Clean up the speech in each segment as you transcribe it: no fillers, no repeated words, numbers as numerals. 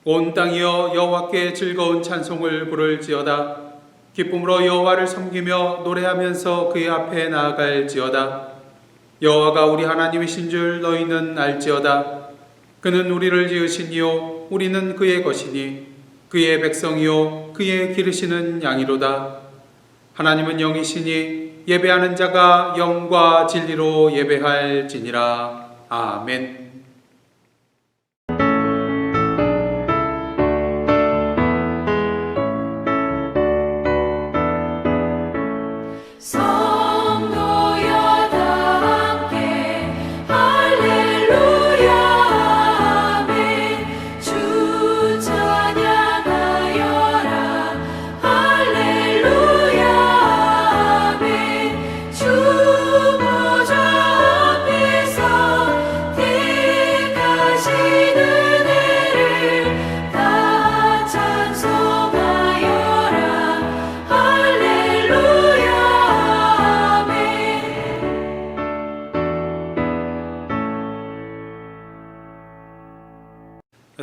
온 땅이여 여호와께 즐거운 찬송을 부를지어다. 기쁨으로 여호와를 섬기며 노래하면서 그의 앞에 나아갈지어다. 여호와가 우리 하나님이신 줄 너희는 알지어다. 그는 우리를 지으시니요 우리는 그의 것이니 그의 백성이요 그의 기르시는 양이로다. 하나님은 영이시니 예배하는 자가 영과 진리로 예배할지니라. 아멘.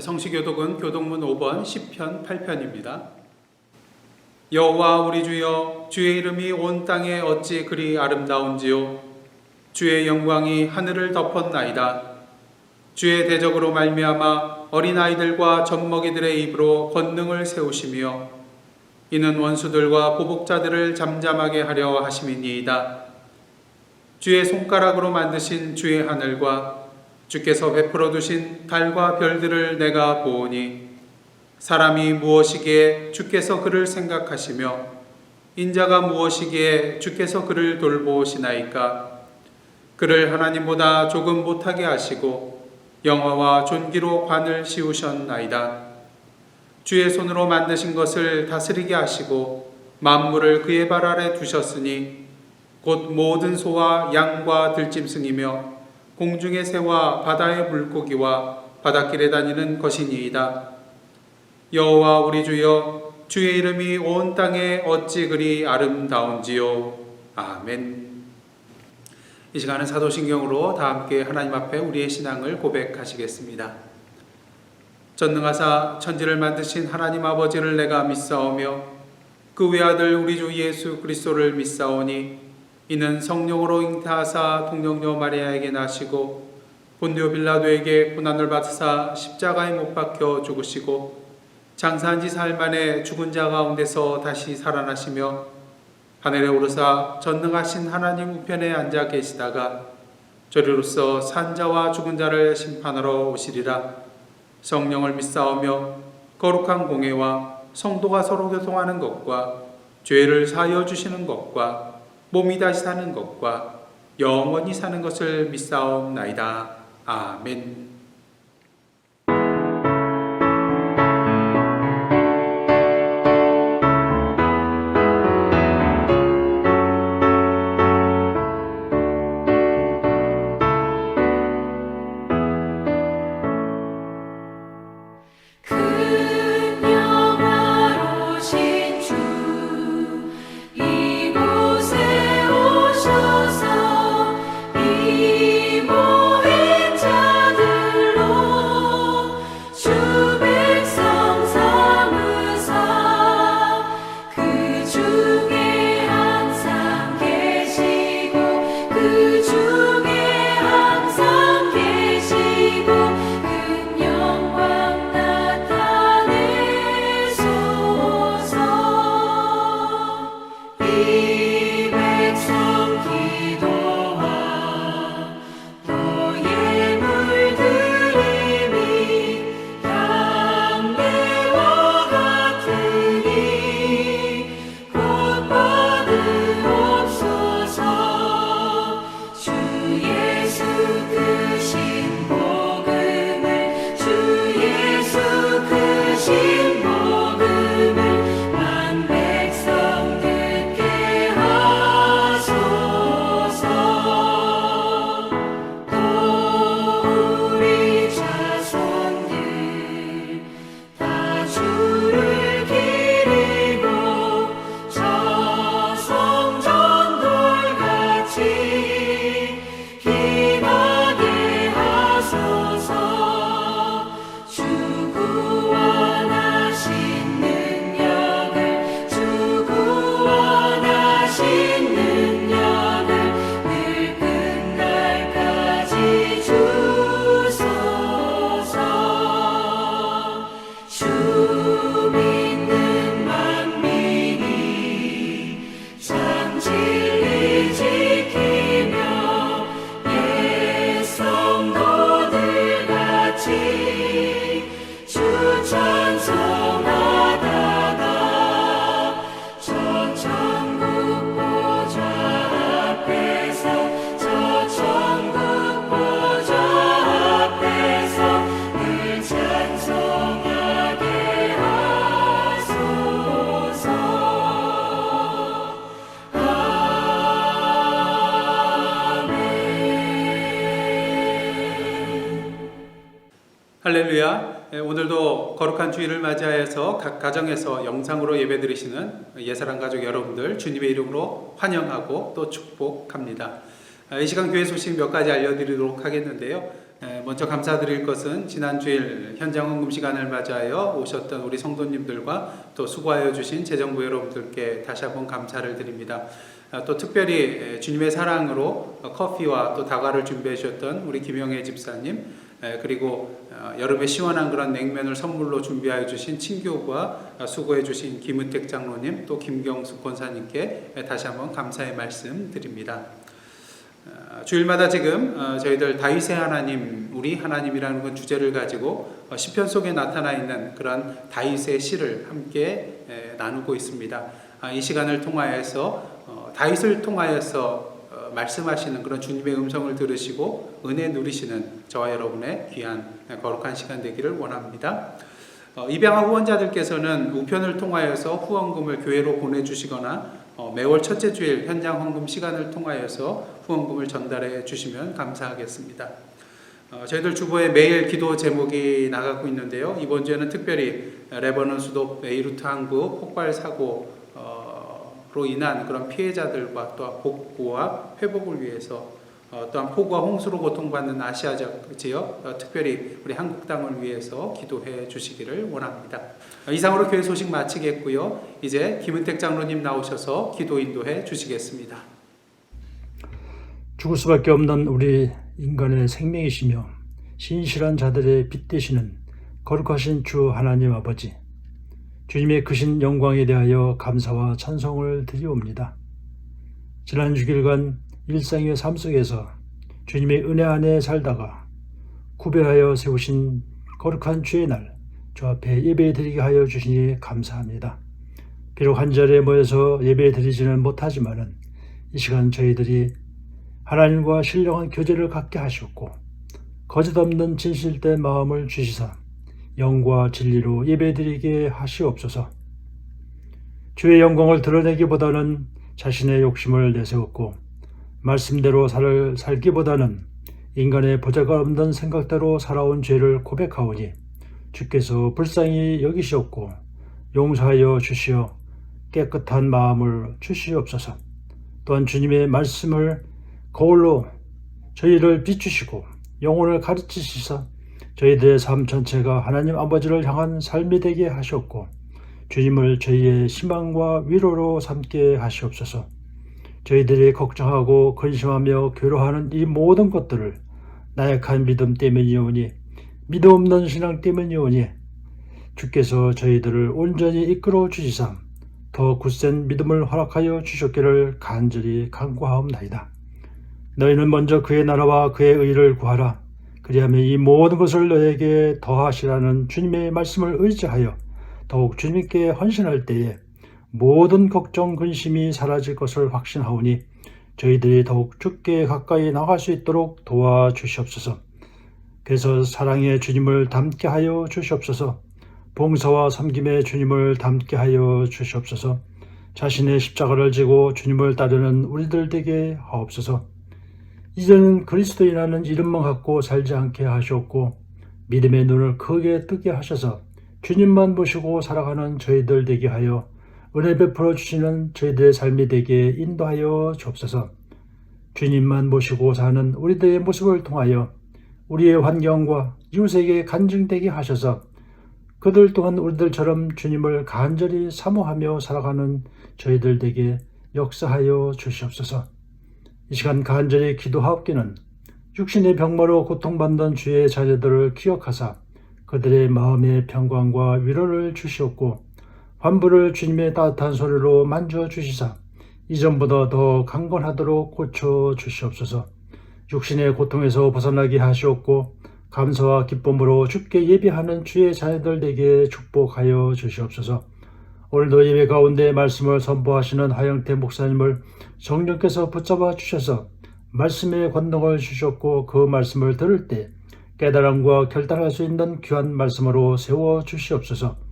성시교독은 교독문 5번 10편 8편입니다. 여호와 우리 주여, 주의 이름이 온 땅에 어찌 그리 아름다운지요. 주의 영광이 하늘을 덮었나이다. 주의 대적으로 말미암아 어린아이들과 젖먹이들의 입으로 권능을 세우시며 이는 원수들과 보복자들을 잠잠하게 하려 하심이니이다. 주의 손가락으로 만드신 주의 하늘과 주께서 베풀어 두신 달과 별들을 내가 보오니 사람이 무엇이기에 주께서 그를 생각하시며 인자가 무엇이기에 주께서 그를 돌보시나이까. 그를 하나님보다 조금 못하게 하시고 영화와 존귀로 관을 씌우셨나이다. 주의 손으로 만드신 것을 다스리게 하시고 만물을 그의 발 아래 두셨으니 곧 모든 소와 양과 들짐승이며 공중의 새와 바다의 물고기와 바닷길에 다니는 것이니이다. 여호와 우리 주여, 주의 이름이 온 땅에 어찌 그리 아름다운지요. 아멘. 이 시간은 사도신경으로 다 함께 하나님 앞에 우리의 신앙을 고백하시겠습니다. 전능하사 천지를 만드신 하나님 아버지를 내가 믿사오며 그 외아들 우리 주 예수 그리스도를 믿사오니 이는 성령으로 잉태하사 동정녀 마리아에게 나시고 본디오 빌라도에게 고난을 받으사 십자가에 못 박혀 죽으시고 장사한 지 사흘 만에 죽은 자 가운데서 다시 살아나시며 하늘에 오르사 전능하신 하나님 우편에 앉아 계시다가 저리로서 산 자와 죽은 자를 심판하러 오시리라. 성령을 믿사오며 거룩한 공회와 성도가 서로 교통하는 것과 죄를 사하여 주시는 것과 몸이 다시 사는 것과 영원히 사는 것을 믿사옵나이다. 아멘. 이모의 자들 할렐루야. 오늘도 거룩한 주일을 맞이하여서 각 가정에서 영상으로 예배드리시는 예사랑 가족 여러분들 주님의 이름으로 환영하고 또 축복합니다. 이 시간 교회 소식 몇 가지 알려드리도록 하겠는데요. 먼저 감사드릴 것은 지난 주일 현장 헌금 시간을 맞이하여 오셨던 우리 성도님들과 또 수고하여 주신 재정부 여러분들께 다시 한번 감사를 드립니다. 또 특별히 주님의 사랑으로 커피와 또 다과를 준비해 주셨던 우리 김영애 집사님, 그리고 여름에 시원한 그런 냉면을 선물로 준비하여 주신 친교부와 수고해 주신 김은택 장로님, 또 김경숙 권사님께 다시 한번 감사의 말씀 드립니다. 주일마다 지금 저희들 다윗의 하나님, 우리 하나님이라는 그 주제를 가지고 시편 속에 나타나 있는 그런 다윗의 시를 함께 나누고 있습니다. 이 시간을 통하여서 다윗을 통하여서 말씀하시는 그런 주님의 음성을 들으시고 은혜 누리시는 저와 여러분의 귀한 거룩한 시간 되기를 원합니다. 입양아 후원자들께서는 우편을 통하여서 후원금을 교회로 보내주시거나 매월 첫째 주일 현장 헌금 시간을 통하여서 후원금을 전달해 주시면 감사하겠습니다. 저희들 주보에 매일 기도 제목이 나가고 있는데요. 이번 주에는 특별히 레버논 수도 베이루트 항구 폭발 사고로 인한 그런 피해자들과 또 복구와 회복을 위해서 또한 폭우와 홍수로 고통받는 아시아 지역, 특별히 우리 한국 땅을 위해서 기도해 주시기를 원합니다. 이상으로 교회 소식 마치겠고요. 이제 김은택 장로님 나오셔서 기도 인도해 주시겠습니다. 죽을 수밖에 없는 우리 인간의 생명이시며 신실한 자들의 빛 되시는 거룩하신 주 하나님 아버지, 주님의 크신 영광에 대하여 감사와 찬송을 드리옵니다. 지난 6일간 일상의 삶 속에서 주님의 은혜 안에 살다가 구별하여 세우신 거룩한 주의 날 주 앞에 예배드리게 하여 주시니 감사합니다. 비록 한 자리에 모여서 예배드리지는 못하지만은 이 시간 저희들이 하나님과 신령한 교제를 갖게 하셨고 거짓 없는 진실된 마음을 주시사 영과 진리로 예배드리게 하시옵소서. 주의 영광을 드러내기보다는 자신의 욕심을 내세웠고 말씀대로 살기보다는 인간의 보잘것 없는 생각대로 살아온 죄를 고백하오니 주께서 불쌍히 여기시옵고 용서하여 주시어 깨끗한 마음을 주시옵소서. 또한 주님의 말씀을 거울로 저희를 비추시고 영혼을 가르치시사 저희들의 삶 전체가 하나님 아버지를 향한 삶이 되게 하셨고 주님을 저희의 희망과 위로로 삼게 하시옵소서. 저희들이 걱정하고 근심하며 괴로워하는 이 모든 것들을 나약한 믿음 때문이오니 믿음 없는 신앙 때문이오니 주께서 저희들을 온전히 이끌어 주시사 더 굳센 믿음을 허락하여 주셨기를 간절히 간구하옵나이다. 너희는 먼저 그의 나라와 그의 의를 구하라. 그리하면 이 모든 것을 너에게 더하시라는 주님의 말씀을 의지하여 더욱 주님께 헌신할 때에 모든 걱정, 근심이 사라질 것을 확신하오니 저희들이 더욱 주께 가까이 나갈 수 있도록 도와주시옵소서. 그래서 사랑의 주님을 닮게 하여 주시옵소서. 봉사와 섬김의 주님을 닮게 하여 주시옵소서. 자신의 십자가를 지고 주님을 따르는 우리들 되게 하옵소서. 이제는 그리스도인이라는 이름만 갖고 살지 않게 하셨고 믿음의 눈을 크게 뜨게 하셔서 주님만 보시고 살아가는 저희들 되게 하여 은혜 베풀어 주시는 저희들의 삶이 되게 인도하여 주옵소서. 주님만 보시고 사는 우리들의 모습을 통하여 우리의 환경과 이웃에게 간증되게 하셔서 그들 또한 우리들처럼 주님을 간절히 사모하며 살아가는 저희들 되게 역사하여 주시옵소서. 이 시간 간절히 기도하옵기는 육신의 병마로 고통받는 주의 자녀들을 기억하사 그들의 마음의 평강과 위로를 주시옵고 환부를 주님의 따뜻한 손으로 만져주시사 이전보다 더 강건하도록 고쳐주시옵소서. 육신의 고통에서 벗어나게 하시옵고 감사와 기쁨으로 주께 예배하는 주의 자녀들에게 축복하여 주시옵소서. 오늘도 예배 가운데 말씀을 선포하시는 하영태 목사님을 성령께서 붙잡아 주셔서 말씀의 권능을 주셨고 그 말씀을 들을 때 깨달음과 결단할 수 있는 귀한 말씀으로 세워 주시옵소서.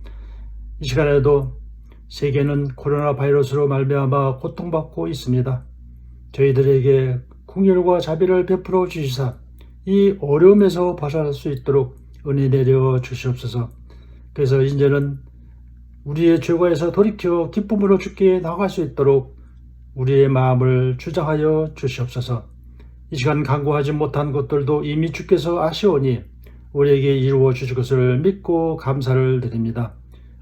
이 시간에도 세계는 코로나 바이러스로 말미암아 고통받고 있습니다. 저희들에게 긍휼과 자비를 베풀어 주시사 이 어려움에서 벗어날 수 있도록 은혜 내려 주시옵소서. 그래서 이제는 우리의 죄과에서 돌이켜 기쁨으로 주께 나갈 수 있도록 우리의 마음을 주장하여 주시옵소서. 이 시간 간구하지 못한 것들도 이미 주께서 아시오니 우리에게 이루어 주실 것을 믿고 감사를 드립니다.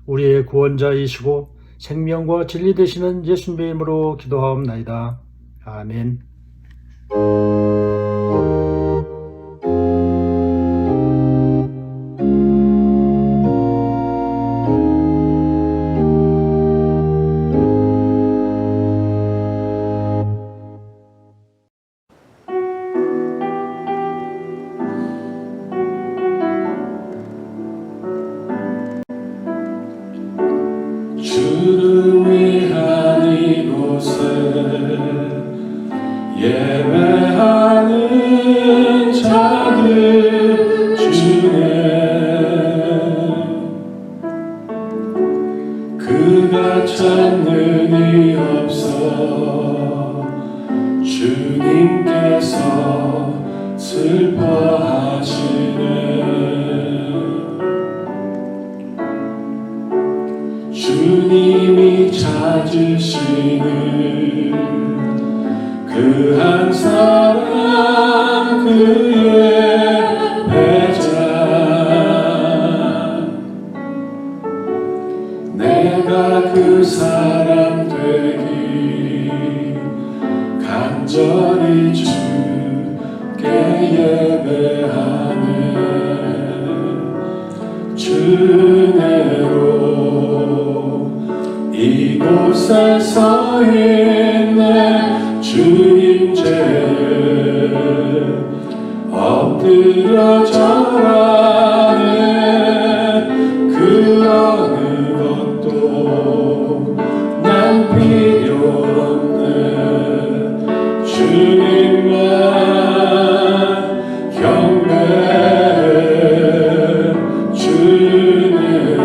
우리의 구원자이시고 생명과 진리 되시는 예수님의 이름으로 기도하옵나이다. 아멘. 주를 위한 이곳에 예배하는 자들 중에 그가 찾는 이 없어 주님께서 슬퍼하시네. 주님이 찾으시는 그 한 사람 그의 배자 내가 그 사람 되기 간절히 주께 예배하네. 주내로 이곳에 서 있네. 주님 죄에 엎드려 절하네. 그 어느 것도 난 필요 없네. 주님만 경배해. 주내로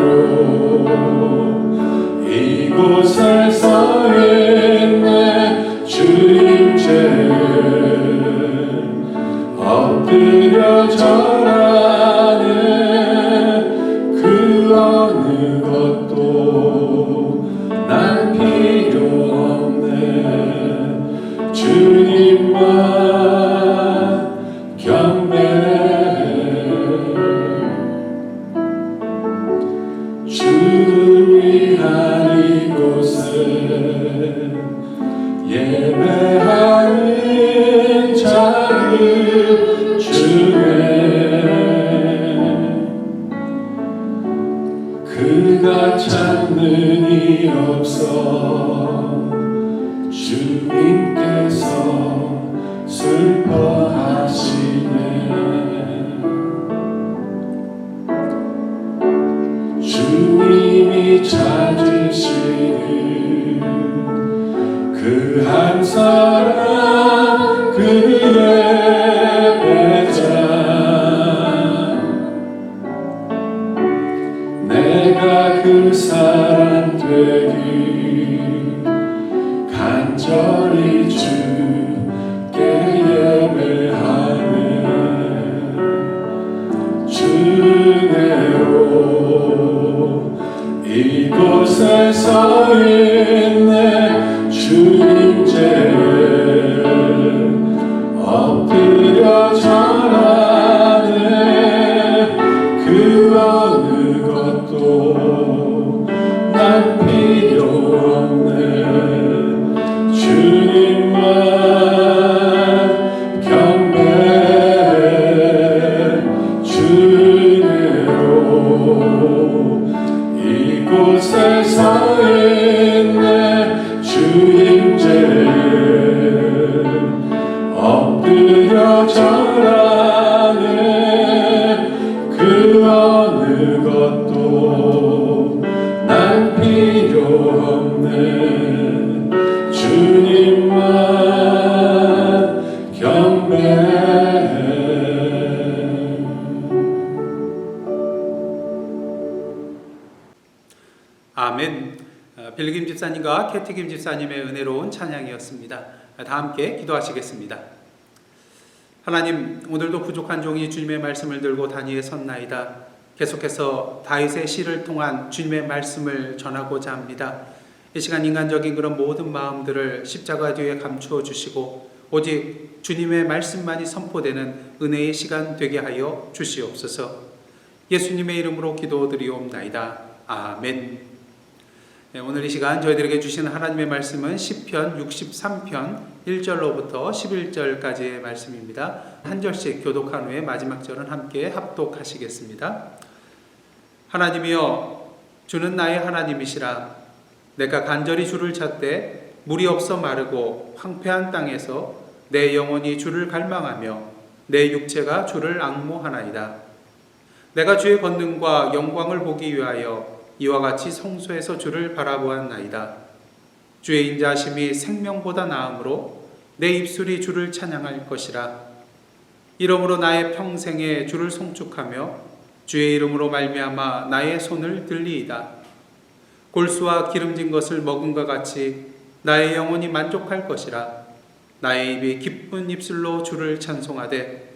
이곳에 서 있네. 주님 죄에 엎드려 절하네. 그 어느 것도 난 필요 없네. 주님만 경배해. 주를 위한 이곳에 예배하는 자들 중에 그가 찾는 이 없어 주님께서 슬퍼하시네. 주님이 찾으시는 그 한 사람 그의 배자 내가 그 사람 되기 간절히 주께 예배하네. 주내로 이곳에 서 있네. 주님 죄에 엎드려 절하네. 그 어느 것도 난 필요 없네. 주님만 경배해. 주내로 이곳에 서 있네. 주님 죄에 엎드려 절하네. 그 어느 것도 난 필요 없네. 주님만 경배해. 아멘. 빌김 집사님과 캐티김 집사님의 은혜로운 찬양이었습니다. 다 함께 기도하시겠습니다. 하나님, 오늘도 부족한 종이 주님의 말씀을 들고 단위에 섰나이다. 계속해서 다윗의 시를 통한 주님의 말씀을 전하고자 합니다. 이 시간 인간적인 그런 모든 마음들을 십자가 뒤에 감추어 주시고 오직 주님의 말씀만이 선포되는 은혜의 시간 되게 하여 주시옵소서. 예수님의 이름으로 기도드리옵나이다. 아멘. 네, 오늘 이 시간 저희들에게 주신 하나님의 말씀은 시편 63편 1절로부터 11절까지의 말씀입니다. 한 절씩 교독한 후에 마지막 절은 함께 합독하시겠습니다. 하나님이여, 주는 나의 하나님이시라. 내가 간절히 주를 찾되 물이 없어 마르고 황폐한 땅에서 내 영혼이 주를 갈망하며 내 육체가 주를 앙모하나이다. 내가 주의 권능과 영광을 보기 위하여 이와 같이 성소에서 주를 바라보았나이다. 주의 인자하심이 생명보다 나음으로 내 입술이 주를 찬양할 것이라. 이러므로 나의 평생에 주를 송축하며 주의 이름으로 말미암아 나의 손을 들리이다. 골수와 기름진 것을 먹음과 같이 나의 영혼이 만족할 것이라. 나의 입이 기쁜 입술로 주를 찬송하되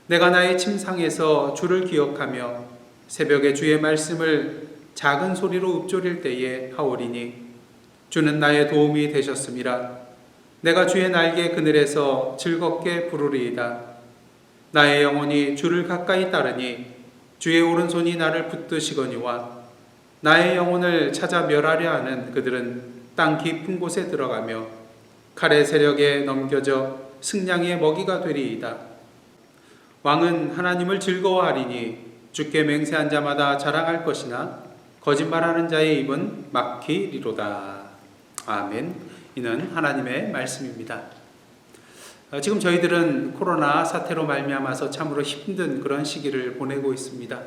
내가 나의 침상에서 주를 기억하며 새벽에 주의 말씀을 작은 소리로 읊조릴 때에 하오리니 주는 나의 도움이 되셨음이라. 내가 주의 날개 그늘에서 즐겁게 부르리이다. 나의 영혼이 주를 가까이 따르니 주의 오른손이 나를 붙드시거니와 나의 영혼을 찾아 멸하려 하는 그들은 땅 깊은 곳에 들어가며 칼의 세력에 넘겨져 승냥이의 먹이가 되리이다. 왕은 하나님을 즐거워하리니 주께 맹세한 자마다 자랑할 것이나 거짓말하는 자의 입은 막히리로다. 아멘. 이는 하나님의 말씀입니다. 지금 저희들은 코로나 사태로 말미암아서 참으로 힘든 그런 시기를 보내고 있습니다.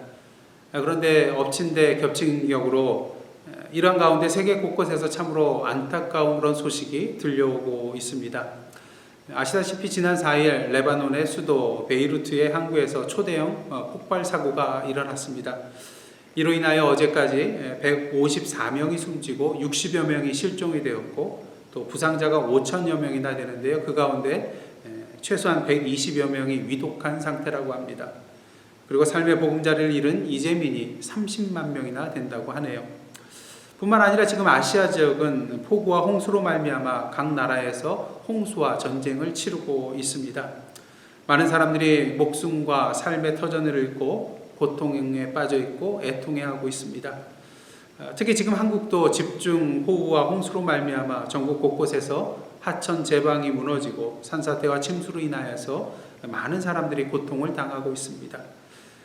그런데 엎친 데 겹친 격으로 이러한 가운데 세계 곳곳에서 참으로 안타까운 그런 소식이 들려오고 있습니다. 아시다시피 지난 4일 레바논의 수도 베이루트의 항구에서 초대형 폭발 사고가 일어났습니다. 이로 인하여 어제까지 154명이 숨지고 60여 명이 실종이 되었고 또 부상자가 5천여 명이나 되는데요. 그 가운데 최소한 120여 명이 위독한 상태라고 합니다. 그리고 삶의 보금자리를 잃은 이재민이 30만 명이나 된다고 하네요. 뿐만 아니라 지금 아시아 지역은 폭우와 홍수로 말미암아 각 나라에서 홍수와 전쟁을 치르고 있습니다. 많은 사람들이 목숨과 삶의 터전을 잃고 고통에 빠져 있고 애통해하고 있습니다. 특히 지금 한국도 집중 호우와 홍수로 말미암아 전국 곳곳에서 하천 제방이 무너지고 산사태와 침수로 인하여서 많은 사람들이 고통을 당하고 있습니다.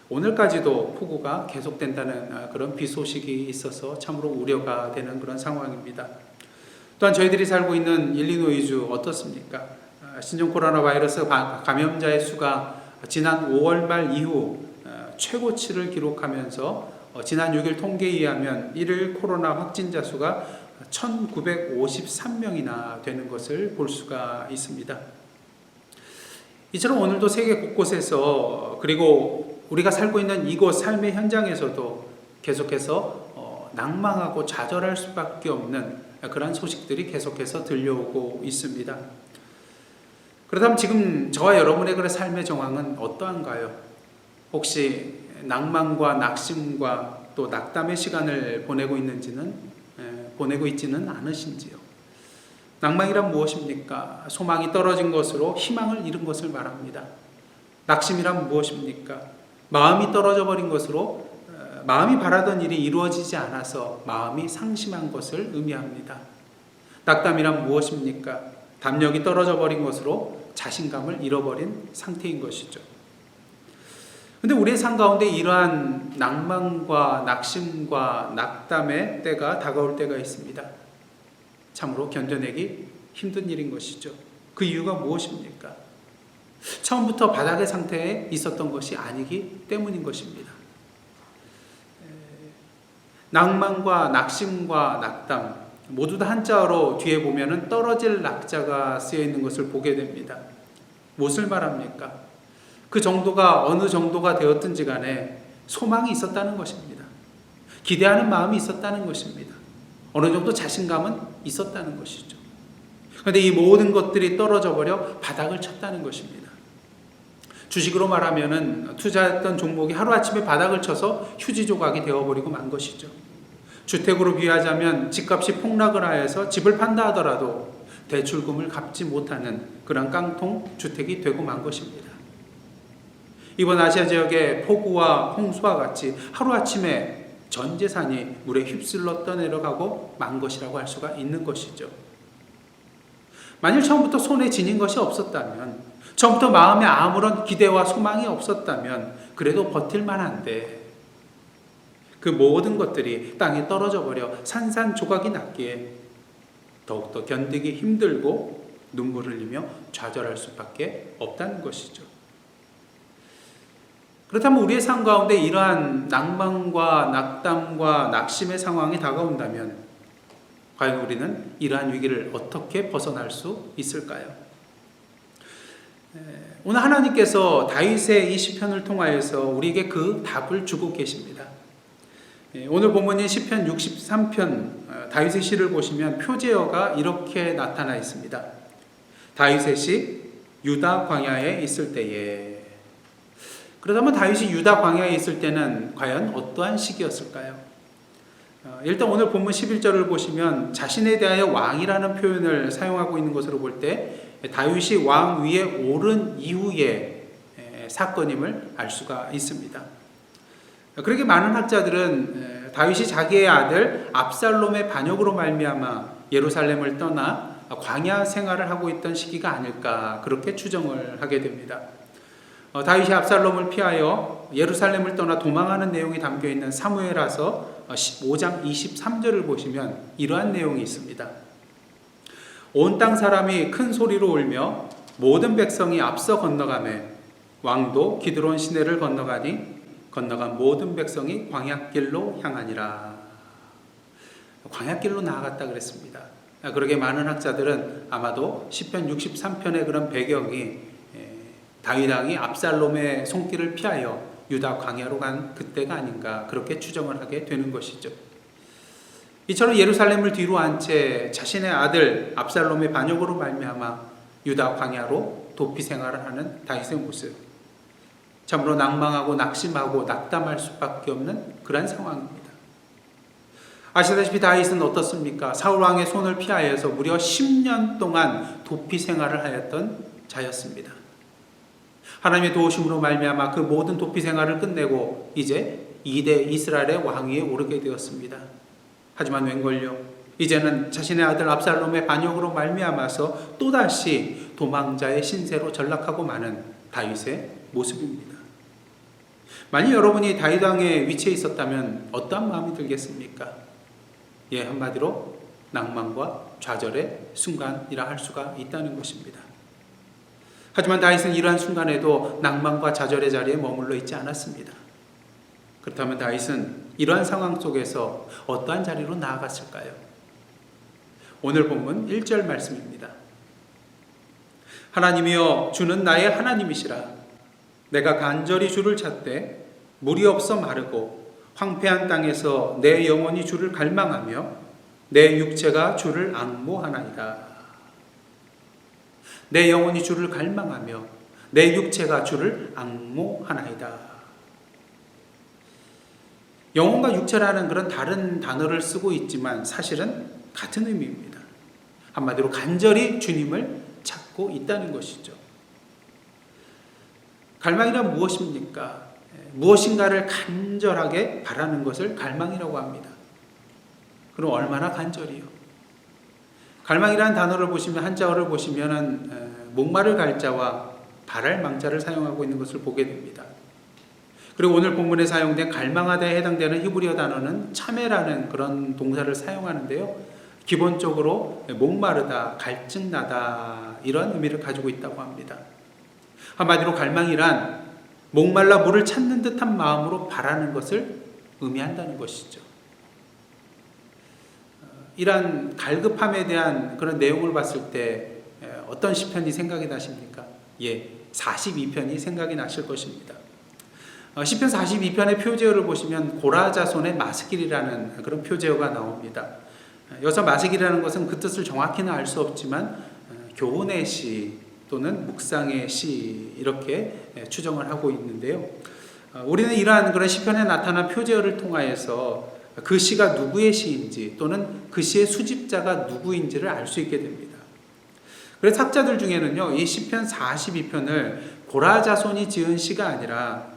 오늘까지도 폭우가 계속된다는 그런 비 소식이 있어서 참으로 우려가 되는 그런 상황입니다. 또한 저희들이 살고 있는 일리노이주 어떻습니까? 신종 코로나 바이러스 감염자의 수가 지난 5월 말 이후 최고치를 기록하면서 지난 6일 통계에 의하면 1일 코로나 확진자 수가 1953명이나 되는 것을 볼 수가 있습니다. 이처럼 오늘도 세계 곳곳에서 그리고 우리가 살고 있는 이곳 삶의 현장에서도 계속해서 낭망하고 좌절할 수밖에 없는 그런 소식들이 계속해서 들려오고 있습니다. 그렇다면 지금 저와 여러분의 그런 삶의 정황은 어떠한가요? 혹시 낭만과 낙심과 또 낙담의 시간을 보내고 있지는 않으신지요? 낭만이란 무엇입니까? 소망이 떨어진 것으로 희망을 잃은 것을 말합니다. 낙심이란 무엇입니까? 마음이 떨어져 버린 것으로 마음이 바라던 일이 이루어지지 않아서 마음이 상심한 것을 의미합니다. 낙담이란 무엇입니까? 담력이 떨어져 버린 것으로 자신감을 잃어버린 상태인 것이죠. 그런데 우리의 삶 가운데 이러한 낭만과 낙심과 낙담의 때가 다가올 때가 있습니다. 참으로 견뎌내기 힘든 일인 것이죠. 그 이유가 무엇입니까? 처음부터 바닥의 상태에 있었던 것이 아니기 때문인 것입니다. 낭만과 낙심과 낙담 모두 다 한자어로 뒤에 보면은 떨어질 낙자가 쓰여 있는 것을 보게 됩니다. 무엇을 말합니까? 그 정도가 어느 정도가 되었든지 간에 소망이 있었다는 것입니다. 기대하는 마음이 있었다는 것입니다. 어느 정도 자신감은 있었다는 것이죠. 그런데 이 모든 것들이 떨어져 버려 바닥을 쳤다는 것입니다. 주식으로 말하면은 투자했던 종목이 하루아침에 바닥을 쳐서 휴지 조각이 되어버리고 만 것이죠. 주택으로 비유하자면 집값이 폭락을 하여서 집을 판다 하더라도 대출금을 갚지 못하는 그런 깡통 주택이 되고 만 것입니다. 이번 아시아 지역의 폭우와 홍수와 같이 하루아침에 전 재산이 물에 휩쓸려 떠내려가고 만 것이라고 할 수가 있는 것이죠. 만일 처음부터 손에 지닌 것이 없었다면, 처음부터 마음에 아무런 기대와 소망이 없었다면 그래도 버틸만 한데 그 모든 것들이 땅에 떨어져 버려 산산조각이 났기에 더욱더 견디기 힘들고 눈물을 흘리며 좌절할 수밖에 없다는 것이죠. 그렇다면 우리의 삶 가운데 이러한 낭만과 낙담과 낙심의 상황이 다가온다면 과연 우리는 이러한 위기를 어떻게 벗어날 수 있을까요? 오늘 하나님께서 다윗의 이 시편을 통하여서 우리에게 그 답을 주고 계십니다. 오늘 본문인 시편 63편 다윗의 시를 보시면 표제어가 이렇게 나타나 있습니다. 다윗의 시 유다 광야에 있을 때에. 그렇다면 다윗이 유다 광야에 있을 때는 과연 어떠한 시기였을까요? 일단 오늘 본문 11절을 보시면 자신에 대하여 왕이라는 표현을 사용하고 있는 것으로 볼 때 다윗이 왕 위에 오른 이후의 사건임을 알 수가 있습니다. 그렇게 많은 학자들은 다윗이 자기의 아들 압살롬의 반역으로 말미암아 예루살렘을 떠나 광야 생활을 하고 있던 시기가 아닐까 그렇게 추정을 하게 됩니다. 다윗이 압살롬을 피하여 예루살렘을 떠나 도망하는 내용이 담겨있는 사무엘하서 5장 23절을 보시면 이러한 내용이 있습니다. 온 땅 사람이 큰 소리로 울며 모든 백성이 앞서 건너가매 왕도 기드론 시내를 건너가니 건너간 모든 백성이 광야길로 향하니라. 광야길로 나아갔다 그랬습니다. 그러게 많은 학자들은 아마도 시편 63편의 그런 배경이 다윗 왕이 압살롬의 손길을 피하여 유다 광야로 간 그때가 아닌가 그렇게 추정을 하게 되는 것이죠. 이처럼 예루살렘을 뒤로 한 채 자신의 아들 압살롬의 반역으로 말미암아 유다 광야로 도피 생활을 하는 다윗의 모습, 참으로 낭망하고 낙심하고 낙담할 수밖에 없는 그런 상황입니다. 아시다시피 다윗은 어떻습니까? 사울 왕의 손을 피하여서 무려 10년 동안 도피 생활을 하였던 자였습니다. 하나님의 도우심으로 말미암아 그 모든 도피 생활을 끝내고 이제 2대 이스라엘의 왕위에 오르게 되었습니다. 하지만 웬걸요? 이제는 자신의 아들 압살롬의 반역으로 말미암아서 또다시 도망자의 신세로 전락하고 마는 다윗의 모습입니다. 만약 여러분이 다윗 왕의 위치에 있었다면 어떠한 마음이 들겠습니까? 한마디로 낭만과 좌절의 순간이라 할 수가 있다는 것입니다. 하지만 다윗은 이러한 순간에도 낭만과 좌절의 자리에 머물러 있지 않았습니다. 그렇다면 다윗은 이러한 상황 속에서 어떠한 자리로 나아갔을까요? 오늘 본문 1절 말씀입니다. 하나님이여 주는 나의 하나님이시라. 내가 간절히 주를 찾되 물이 없어 마르고 황폐한 땅에서 내 영혼이 주를 갈망하며 내 육체가 주를 앙모하나이다. 내 영혼이 주를 갈망하며 내 육체가 주를 앙모하나이다. 영혼과 육체라는 그런 다른 단어를 쓰고 있지만 사실은 같은 의미입니다. 한마디로 간절히 주님을 찾고 있다는 것이죠. 갈망이란 무엇입니까? 무엇인가를 간절하게 바라는 것을 갈망이라고 합니다. 그럼 얼마나 간절히요? 갈망이라는 단어를 보시면 한자어를 보시면은 목마를 갈자와 바랄 망자를 사용하고 있는 것을 보게 됩니다. 그리고 오늘 본문에 사용된 갈망하다에 해당되는 히브리어 단어는 참회라는 그런 동사를 사용하는데요. 기본적으로 목마르다, 갈증나다 이런 의미를 가지고 있다고 합니다. 한마디로 갈망이란 목말라 물을 찾는 듯한 마음으로 바라는 것을 의미한다는 것이죠. 이러한 갈급함에 대한 그런 내용을 봤을 때 어떤 시편이 생각이 나십니까? 42편이 생각이 나실 것입니다. 시편 42편의 표제어를 보시면 고라자손의 마스길이라는 그런 표제어가 나옵니다. 여기서 마스길이라는 것은 그 뜻을 정확히는 알 수 없지만 교훈의 시, 또는 묵상의 시 이렇게 추정을 하고 있는데요. 우리는 이러한 그런 시편에 나타난 표제어를 통하여서 그 시가 누구의 시인지 또는 그 시의 수집자가 누구인지를 알 수 있게 됩니다. 그래서 학자들 중에는요, 이 시편 42편을 고라 자손이 지은 시가 아니라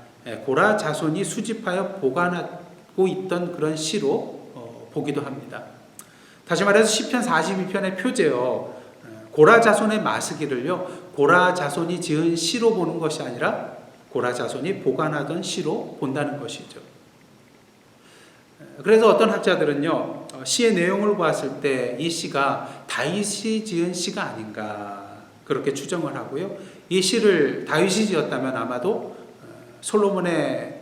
고라 자손이 수집하여 보관하고 있던 그런 시로 보기도 합니다. 다시 말해서 시편 42편의 표제어 고라 자손의 마스기를요, 고라 자손이 지은 시로 보는 것이 아니라 고라 자손이 보관하던 시로 본다는 것이죠. 그래서 어떤 학자들은요, 시의 내용을 보았을 때 이 시가 다윗이 지은 시가 아닌가 그렇게 추정을 하고요. 이 시를 다윗이 지었다면 아마도 솔로몬에게서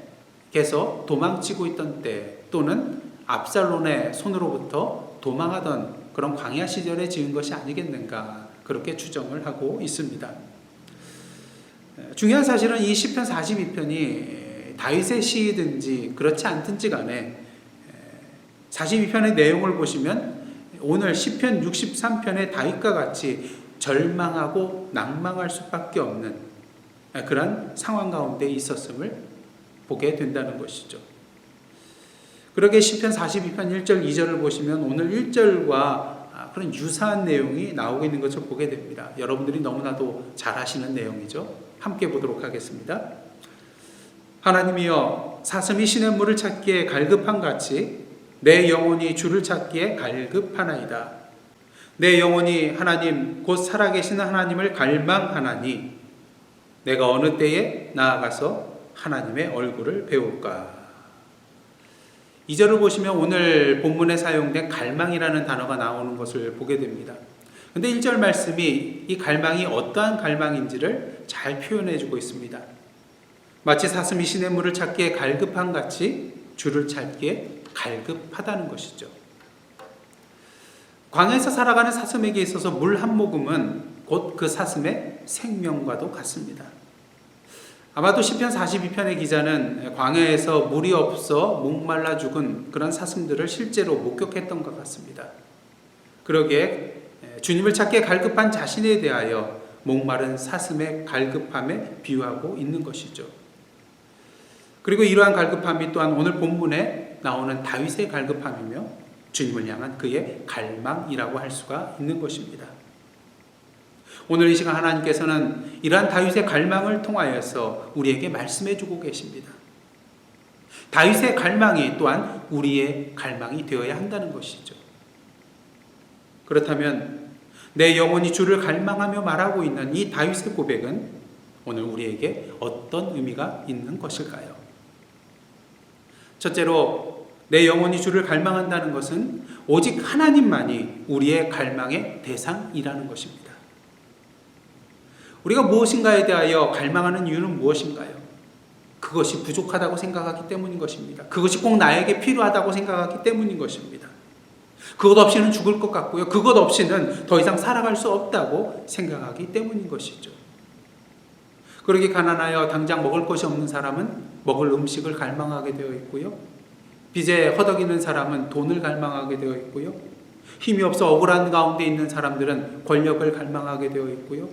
도망치고 있던 때 또는 압살롬의 손으로부터 도망하던 그런 광야 시절에 지은 것이 아니겠는가 그렇게 추정을 하고 있습니다. 중요한 사실은 이 시편 42편이 다윗의 시이든지 그렇지 않든지 간에 42편의 내용을 보시면 오늘 시편 63편의 다윗과 같이 절망하고 낭망할 수밖에 없는 그런 상황 가운데 있었음을 보게 된다는 것이죠. 그러게 시편 42편 1절 2절을 보시면 오늘 1절과 그런 유사한 내용이 나오고 있는 것을 보게 됩니다. 여러분들이 너무나도 잘 아시는 내용이죠. 함께 보도록 하겠습니다. 하나님이여 사슴이 시냇물을 찾기에 갈급한 같이 내 영혼이 주를 찾기에 갈급하나이다. 내 영혼이 하나님 곧 살아계신 하나님을 갈망하나니 내가 어느 때에 나아가서 하나님의 얼굴을 배울까. 2절을 보시면 오늘 본문에 사용된 갈망이라는 단어가 나오는 것을 보게 됩니다. 근데 1절 말씀이 이 갈망이 어떠한 갈망인지를 잘 표현해 주고 있습니다. 마치 사슴이 시냇물을 찾기에 갈급한 같이 주를 찾기에 갈급하다는 것이죠. 광야에서 살아가는 사슴에게 있어서 물 한 모금은 곧 그 사슴의 생명과도 같습니다. 아마도 시편 42편의 기자는 광야에서 물이 없어 목말라 죽은 그런 사슴들을 실제로 목격했던 것 같습니다. 그러기에 주님을 찾기에 갈급한 자신에 대하여 목마른 사슴의 갈급함에 비유하고 있는 것이죠. 그리고 이러한 갈급함이 또한 오늘 본문에 나오는 다윗의 갈급함이며 주님을 향한 그의 갈망이라고 할 수가 있는 것입니다. 오늘 이 시간 하나님께서는 이러한 다윗의 갈망을 통하여서 우리에게 말씀해 주고 계십니다. 다윗의 갈망이 또한 우리의 갈망이 되어야 한다는 것이죠. 그렇다면 내 영혼이 주를 갈망하며 말하고 있는 이 다윗의 고백은 오늘 우리에게 어떤 의미가 있는 것일까요? 첫째로 내 영혼이 주를 갈망한다는 것은 오직 하나님만이 우리의 갈망의 대상이라는 것입니다. 우리가 무엇인가에 대하여 갈망하는 이유는 무엇인가요? 그것이 부족하다고 생각하기 때문인 것입니다. 그것이 꼭 나에게 필요하다고 생각하기 때문인 것입니다. 그것 없이는 죽을 것 같고요. 그것 없이는 더 이상 살아갈 수 없다고 생각하기 때문인 것이죠. 그러기 가난하여 당장 먹을 것이 없는 사람은 먹을 음식을 갈망하게 되어 있고요. 빚에 허덕이는 사람은 돈을 갈망하게 되어 있고요. 힘이 없어 억울한 가운데 있는 사람들은 권력을 갈망하게 되어 있고요.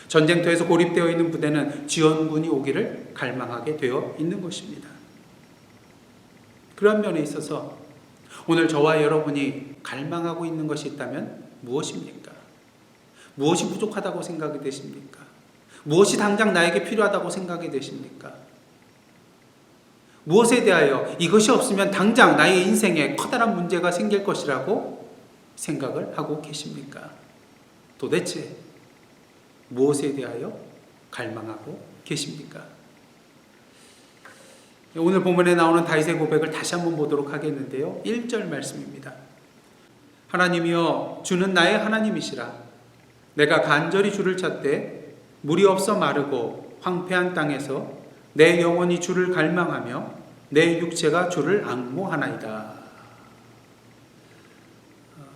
전쟁터에서 고립되어 있는 부대는 지원군이 오기를 갈망하게 되어 있는 것입니다. 그런 면에 있어서 오늘 저와 여러분이 갈망하고 있는 것이 있다면 무엇입니까? 무엇이 부족하다고 생각이 되십니까? 무엇이 당장 나에게 필요하다고 생각이 되십니까? 무엇에 대하여 이것이 없으면 당장 나의 인생에 커다란 문제가 생길 것이라고 생각을 하고 계십니까? 도대체 무엇에 대하여 갈망하고 계십니까? 오늘 본문에 나오는 다윗의 고백을 다시 한번 보도록 하겠는데요. 1절 말씀입니다. 하나님이여 주는 나의 하나님이시라. 내가 간절히 주를 찾되 물이 없어 마르고 황폐한 땅에서 내 영혼이 주를 갈망하며 내 육체가 주를 앙모하나이다.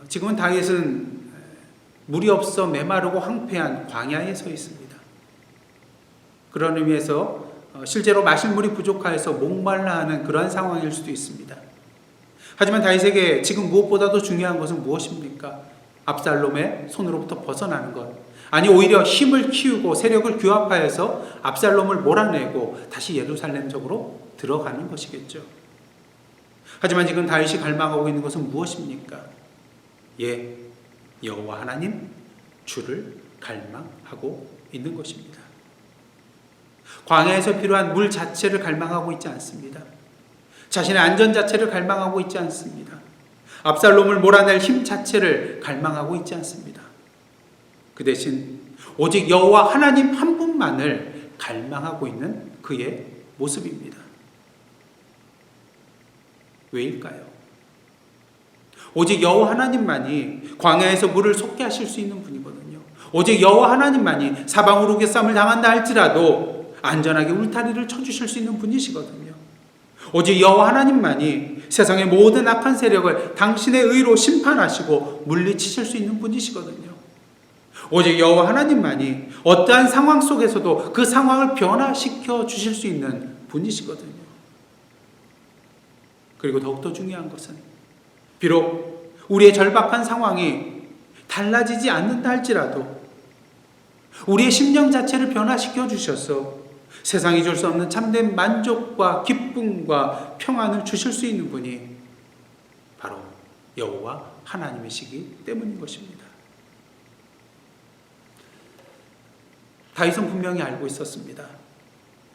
지금은 다윗은 물이 없어 메마르고 황폐한 광야에 서 있습니다. 그런 의미에서 실제로 마실 물이 부족하여서 목말라 하는 그러한 상황일 수도 있습니다. 하지만 다윗에게 지금 무엇보다도 중요한 것은 무엇입니까? 압살롬의 손으로부터 벗어나는 것, 아니 오히려 힘을 키우고 세력을 규합하여서 압살롬을 몰아내고 다시 예루살렘 쪽으로 들어가는 것이겠죠. 하지만 지금 다윗이 갈망하고 있는 것은 무엇입니까? 예, 여호와 하나님 주를 갈망하고 있는 것입니다. 광야에서 필요한 물 자체를 갈망하고 있지 않습니다. 자신의 안전 자체를 갈망하고 있지 않습니다. 압살롬을 몰아낼 힘 자체를 갈망하고 있지 않습니다. 그 대신 오직 여호와 하나님 한 분만을 갈망하고 있는 그의 모습입니다. 왜일까요? 오직 여호와 하나님만이 광야에서 물을 솟게 하실 수 있는 분이거든요. 오직 여호와 하나님만이 사방으로 괴싸움을 당한다 할지라도 안전하게 울타리를 쳐주실 수 있는 분이시거든요. 오직 여호와 하나님만이 세상의 모든 악한 세력을 당신의 의로 심판하시고 물리치실 수 있는 분이시거든요. 오직 여호와 하나님만이 어떠한 상황 속에서도 그 상황을 변화시켜 주실 수 있는 분이시거든요. 그리고 더욱더 중요한 것은 비록 우리의 절박한 상황이 달라지지 않는다 할지라도 우리의 심령 자체를 변화시켜 주셔서 세상이 줄 수 없는 참된 만족과 기쁨과 평안을 주실 수 있는 분이 바로 여호와 하나님이시기 때문인 것입니다. 다윗은 분명히 알고 있었습니다.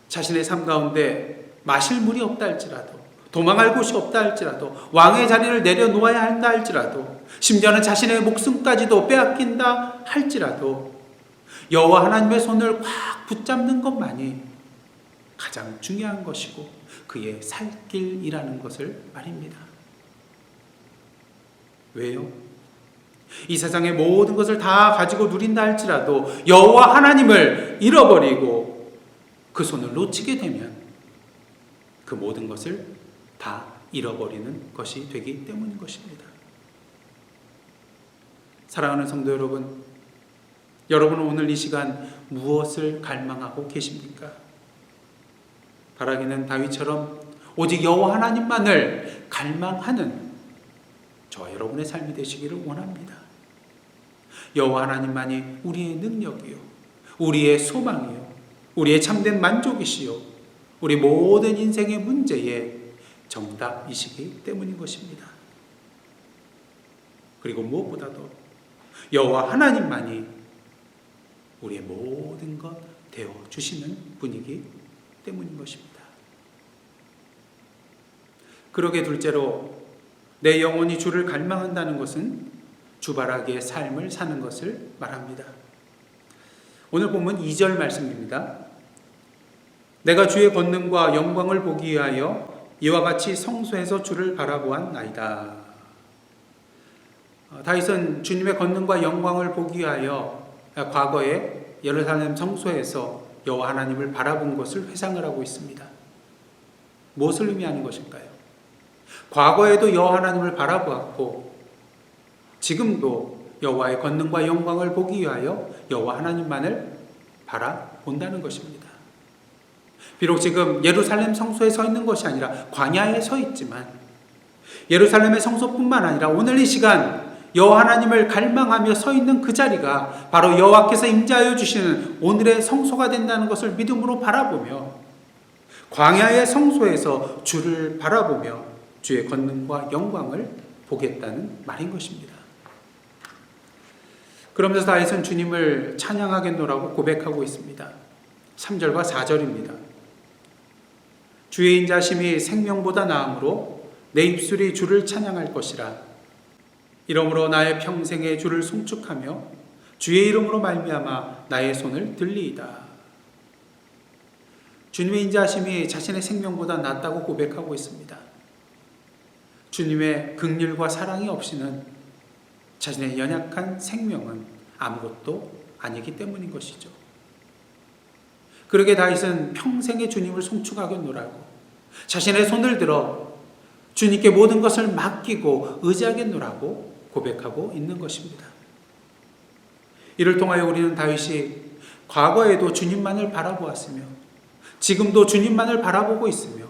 자신의 삶 가운데 마실 물이 없다 할지라도, 도망할 곳이 없다 할지라도, 왕의 자리를 내려놓아야 한다 할지라도, 심지어는 자신의 목숨까지도 빼앗긴다 할지라도 여호와 하나님의 손을 꽉 붙잡는 것만이 가장 중요한 것이고 그의 살 길이라는 것을 말입니다. 왜요? 이 세상의 모든 것을 다 가지고 누린다 할지라도 여호와 하나님을 잃어버리고 그 손을 놓치게 되면 그 모든 것을 다 잃어버리는 것이 되기 때문인 것입니다. 사랑하는 성도 여러분, 여러분은 오늘 이 시간 무엇을 갈망하고 계십니까? 바라기는 다윗처럼 오직 여호와 하나님만을 갈망하는 저와 여러분의 삶이 되시기를 원합니다. 여호와 하나님만이 우리의 능력이요, 우리의 소망이요, 우리의 참된 만족이시요, 우리 모든 인생의 문제의 정답이시기 때문인 것입니다. 그리고 무엇보다도 여호와 하나님만이 우리의 모든 것 되어주시는 분이기 때문인 것입니다. 그러게 둘째로 내 영혼이 주를 갈망한다는 것은 주바라기의 삶을 사는 것을 말합니다. 오늘 본문 2절 말씀입니다. 내가 주의 권능과 영광을 보기 위하여 이와 같이 성소에서 주를 바라보았나이다. 다윗은 주님의 권능과 영광을 보기 위하여 과거에 예루살렘 성소에서 여호와 하나님을 바라본 것을 회상을 하고 있습니다. 무엇을 의미하는 것일까요? 과거에도 여호와 하나님을 바라보았고 지금도 여호와의 권능과 영광을 보기 위하여 여호와 하나님만을 바라본다는 것입니다. 비록 지금 예루살렘 성소에 서 있는 것이 아니라 광야에 서 있지만 예루살렘의 성소뿐만 아니라 오늘 이 시간 여호와 하나님을 갈망하며 서 있는 그 자리가 바로 여호와께서 임재하여 주시는 오늘의 성소가 된다는 것을 믿음으로 바라보며 광야의 성소에서 주를 바라보며 주의 권능과 영광을 보겠다는 말인 것입니다. 그러면서 다윗은 주님을 찬양하겠노라고 고백하고 있습니다. 3절과 4절입니다. 주의 인자심이 생명보다 나음으로 내 입술이 주를 찬양할 것이라. 이러므로 나의 평생에 주를 송축하며 주의 이름으로 말미암아 나의 손을 들리이다. 주님의 인자하심이 자신의 생명보다 낫다고 고백하고 있습니다. 주님의 긍휼과 사랑이 없이는 자신의 연약한 생명은 아무것도 아니기 때문인 것이죠. 그러게 다윗은 평생에 주님을 송축하겠노라고 자신의 손을 들어 주님께 모든 것을 맡기고 의지하겠노라고 고백하고 있는 것입니다. 이를 통하여 우리는 다윗이 과거에도 주님만을 바라보았으며 지금도 주님만을 바라보고 있으며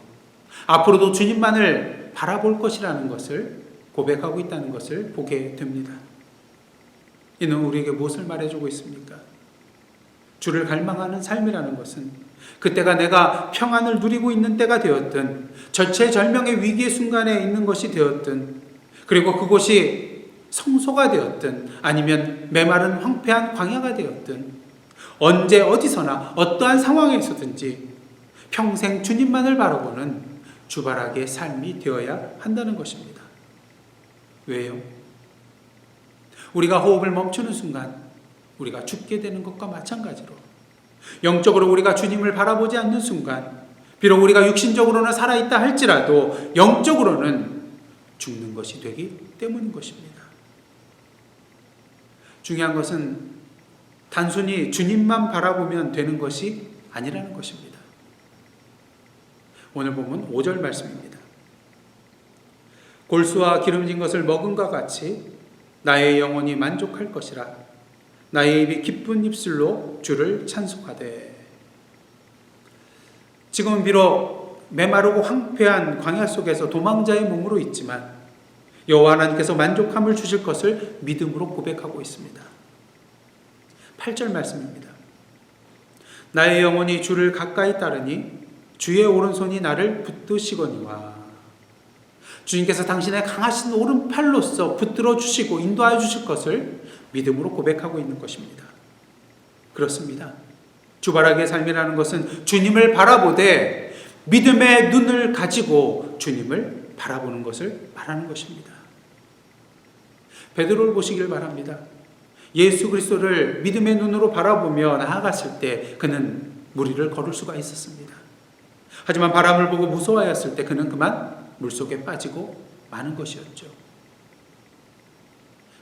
앞으로도 주님만을 바라볼 것이라는 것을 고백하고 있다는 것을 보게 됩니다. 이는 우리에게 무엇을 말해주고 있습니까? 주를 갈망하는 삶이라는 것은 그때가 내가 평안을 누리고 있는 때가 되었든 절체절명의 위기의 순간에 있는 것이 되었든 그리고 그곳이 성소가 되었든 아니면 메마른 황폐한 광야가 되었든 언제 어디서나 어떠한 상황에 있었든지 평생 주님만을 바라보는 주바라기의 삶이 되어야 한다는 것입니다. 왜요? 우리가 호흡을 멈추는 순간 우리가 죽게 되는 것과 마찬가지로 영적으로 우리가 주님을 바라보지 않는 순간 비록 우리가 육신적으로는 살아있다 할지라도 영적으로는 죽는 것이 되기 때문인 것입니다. 중요한 것은 단순히 주님만 바라보면 되는 것이 아니라는 것입니다. 오늘 본문 5절 말씀입니다. 골수와 기름진 것을 먹음과 같이 나의 영혼이 만족할 것이라. 나의 입이 기쁜 입술로 주를 찬송하되. 지금은 비록 메마르고 황폐한 광야 속에서 도망자의 몸으로 있지만 여호와 하나님께서 만족함을 주실 것을 믿음으로 고백하고 있습니다. 8절 말씀입니다. 나의 영혼이 주를 가까이 따르니 주의 오른손이 나를 붙드시거니와. 주님께서 당신의 강하신 오른팔로서 붙들어 주시고 인도하여 주실 것을 믿음으로 고백하고 있는 것입니다. 그렇습니다. 주바라기의 삶이라는 것은 주님을 바라보되 믿음의 눈을 가지고 주님을 바라보는 것을 말하는 것입니다. 베드로를 보시길 바랍니다. 예수 그리스도를 믿음의 눈으로 바라보며 나아갔을 때 그는 무리를 걸을 수가 있었습니다. 하지만 바람을 보고 무서워하였을 때 그는 그만 물속에 빠지고 마는 것이었죠.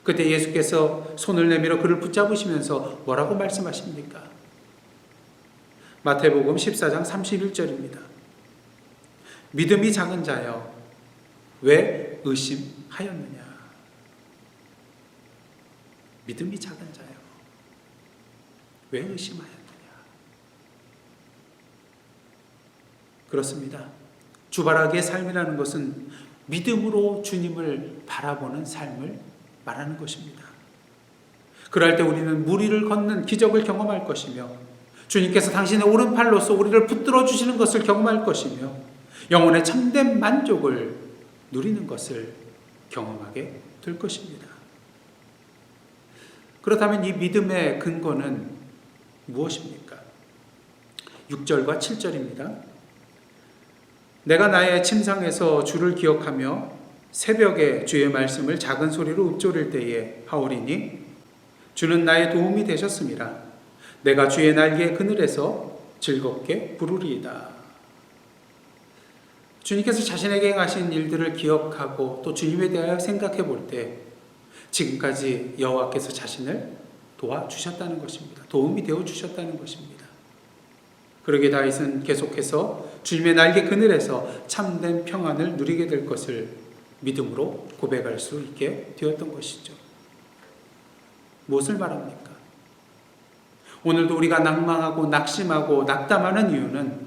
그때 예수께서 손을 내밀어 그를 붙잡으시면서 뭐라고 말씀하십니까? 마태복음 14장 31절입니다. 믿음이 작은 자여 왜 의심하였느냐. 믿음이 작은 자여 왜 의심하였느냐. 그렇습니다. 주바라기의 삶이라는 것은 믿음으로 주님을 바라보는 삶을 말하는 것입니다. 그럴 때 우리는 무리를 걷는 기적을 경험할 것이며 주님께서 당신의 오른팔로서 우리를 붙들어 주시는 것을 경험할 것이며 영혼의 참된 만족을 누리는 것을 경험하게 될 것입니다. 그렇다면 이 믿음의 근거는 무엇입니까? 6절과 7절입니다. 내가 나의 침상에서 주를 기억하며 새벽에 주의 말씀을 작은 소리로 읊조릴 때에 하오리니 주는 나의 도움이 되셨음이라. 내가 주의 날개 그늘에서 즐겁게 부르리이다. 주님께서 자신에게 행하신 일들을 기억하고 또 주님에 대하여 생각해 볼 때 지금까지 여호와께서 자신을 도와주셨다는 것입니다. 도움이 되어주셨다는 것입니다. 그러기에 다윗은 계속해서 주님의 날개 그늘에서 참된 평안을 누리게 될 것을 믿음으로 고백할 수 있게 되었던 것이죠. 무엇을 말합니까? 오늘도 우리가 낭망하고 낙심하고 낙담하는 이유는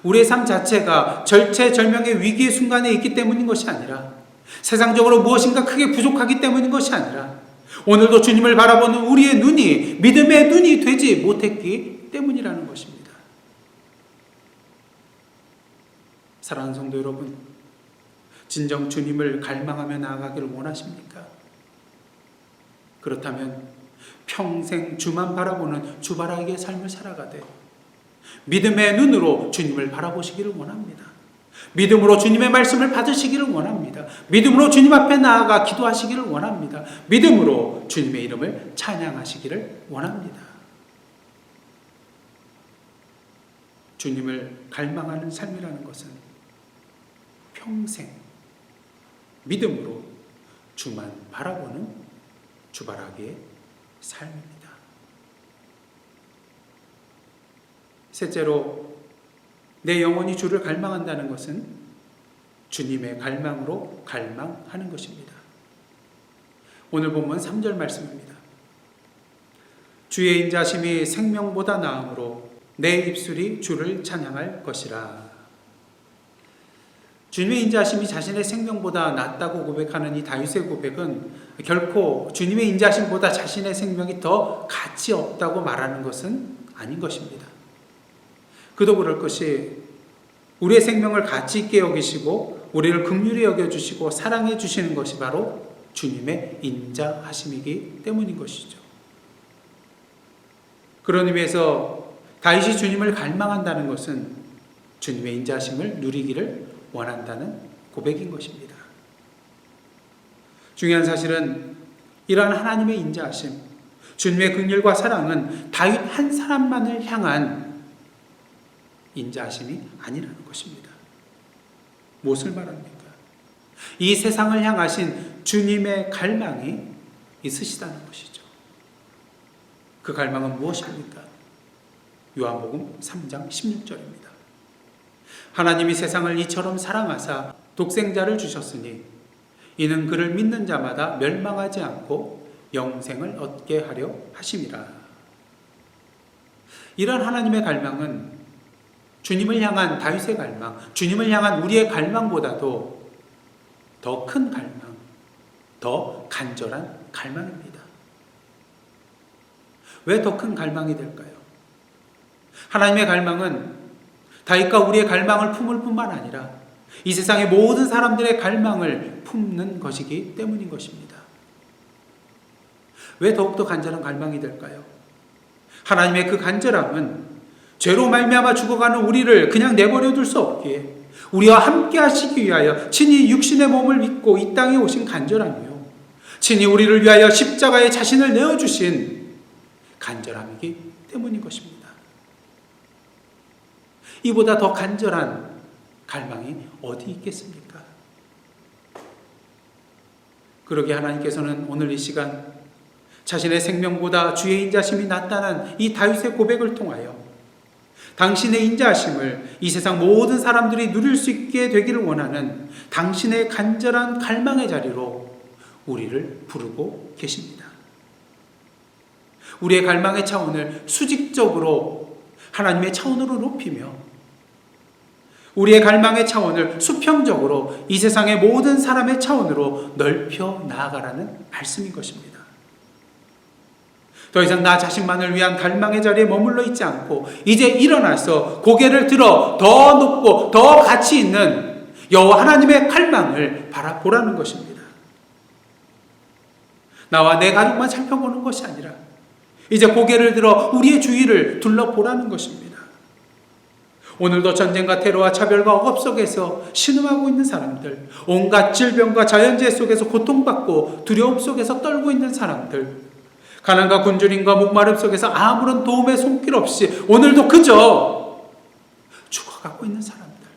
우리의 삶 자체가 절체절명의 위기의 순간에 있기 때문인 것이 아니라 세상적으로 무엇인가 크게 부족하기 때문인 것이 아니라 오늘도 주님을 바라보는 우리의 눈이 믿음의 눈이 되지 못했기 때문이라는 것입니다. 사랑하는 성도 여러분, 진정 주님을 갈망하며 나아가기를 원하십니까? 그렇다면 평생 주만 바라보는 주바라기의 삶을 살아가되 믿음의 눈으로 주님을 바라보시기를 원합니다. 믿음으로 주님의 말씀을 받으시기를 원합니다. 믿음으로 주님 앞에 나아가 기도하시기를 원합니다. 믿음으로 주님의 이름을 찬양하시기를 원합니다. 주님을 갈망하는 삶이라는 것은 평생 믿음으로 주만 바라보는 주바라기의 삶입니다. 셋째로 내 영혼이 주를 갈망한다는 것은 주님의 갈망으로 갈망하는 것입니다. 오늘 본문 3절 말씀입니다. 주의 인자심이 생명보다 나음으로 내 입술이 주를 찬양할 것이라. 주님의 인자심이 자신의 생명보다 낫다고 고백하는 이 다윗의 고백은 결코 주님의 인자하심보다 자신의 생명이 더 가치 없다고 말하는 것은 아닌 것입니다. 그도 그럴 것이 우리의 생명을 가치 있게 여기시고 우리를 긍휼히 여겨주시고 사랑해 주시는 것이 바로 주님의 인자하심이기 때문인 것이죠. 그런 의미에서 다윗이 주님을 갈망한다는 것은 주님의 인자하심을 누리기를 원한다는 고백인 것입니다. 중요한 사실은 이러한 하나님의 인자하심, 주님의 긍휼과 사랑은 다윗 한 사람만을 향한 인자하심이 아니라는 것입니다. 무엇을 말합니까? 이 세상을 향하신 주님의 갈망이 있으시다는 것이죠. 그 갈망은 무엇입니까? 요한복음 3장 16절입니다. 하나님이 세상을 이처럼 사랑하사 독생자를 주셨으니 이는 그를 믿는 자마다 멸망하지 않고 영생을 얻게 하려 하심이라. 이런 하나님의 갈망은 주님을 향한 다윗의 갈망, 주님을 향한 우리의 갈망보다도 더 큰 갈망, 더 간절한 갈망입니다. 왜 더 큰 갈망이 될까요? 하나님의 갈망은 다윗과 우리의 갈망을 품을 뿐만 아니라 이 세상의 모든 사람들의 갈망을 품는 것이기 때문인 것입니다. 왜 더욱더 간절한 갈망이 될까요? 하나님의 그 간절함은 죄로 말미암아 죽어가는 우리를 그냥 내버려 둘 수 없기에 우리와 함께 하시기 위하여 친히 육신의 몸을 믿고 이 땅에 오신 간절함이요, 친히 우리를 위하여 십자가에 자신을 내어주신 간절함이기 때문인 것입니다. 이보다 더 간절한 갈망이 어디 있겠습니까? 그러기에 하나님께서는 오늘 이 시간 자신의 생명보다 주의 인자심이 나타난 이 다윗의 고백을 통하여 당신의 인자하심을 이 세상 모든 사람들이 누릴 수 있게 되기를 원하는 당신의 간절한 갈망의 자리로 우리를 부르고 계십니다. 우리의 갈망의 차원을 수직적으로 하나님의 차원으로 높이며 우리의 갈망의 차원을 수평적으로 이 세상의 모든 사람의 차원으로 넓혀 나아가라는 말씀인 것입니다. 더 이상 나 자신만을 위한 갈망의 자리에 머물러 있지 않고 이제 일어나서 고개를 들어 더 높고 더 가치 있는 여호와 하나님의 갈망을 바라보라는 것입니다. 나와 내 가족만 살펴보는 것이 아니라 이제 고개를 들어 우리의 주위를 둘러보라는 것입니다. 오늘도 전쟁과 테러와 차별과 억압 속에서 신음하고 있는 사람들, 온갖 질병과 자연재해 속에서 고통받고 두려움 속에서 떨고 있는 사람들, 가난과 굶주림과 목마름 속에서 아무런 도움의 손길 없이 오늘도 그저 죽어가고 있는 사람들,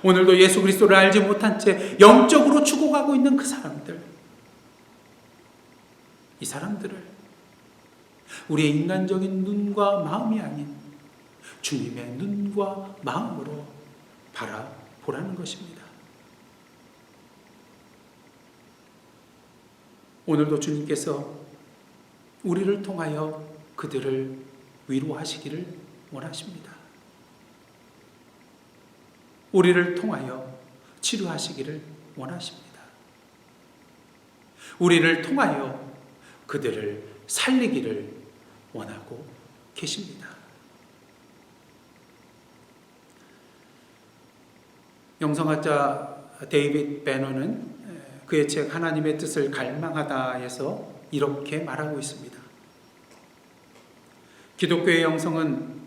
오늘도 예수 그리스도를 알지 못한 채 영적으로 죽어가고 있는 그 사람들, 이 사람들을 우리의 인간적인 눈과 마음이 아닌 주님의 눈과 마음으로 바라보라는 것입니다. 오늘도 주님께서 우리를 통하여 그들을 위로하시기를 원하십니다. 우리를 통하여 치료하시기를 원하십니다. 우리를 통하여 그들을 살리기를 원하고 계십니다. 영성학자 데이빗 배너는 그의 책 하나님의 뜻을 갈망하다에서 이렇게 말하고 있습니다. 기독교의 영성은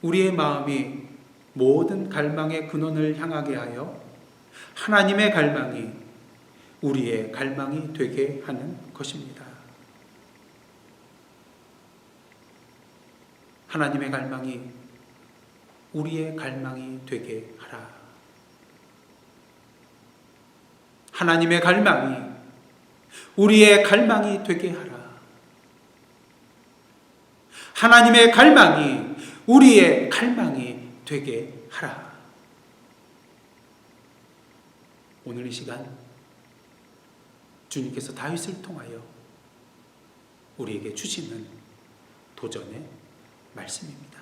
우리의 마음이 모든 갈망의 근원을 향하게 하여 하나님의 갈망이 우리의 갈망이 되게 하는 것입니다. 하나님의 갈망이 우리의 갈망이 되게 하라. 하나님의 갈망이 우리의 갈망이 되게 하라. 하나님의 갈망이 우리의 갈망이 되게 하라. 오늘 이 시간 주님께서 다윗을 통하여 우리에게 주시는 도전의 말씀입니다.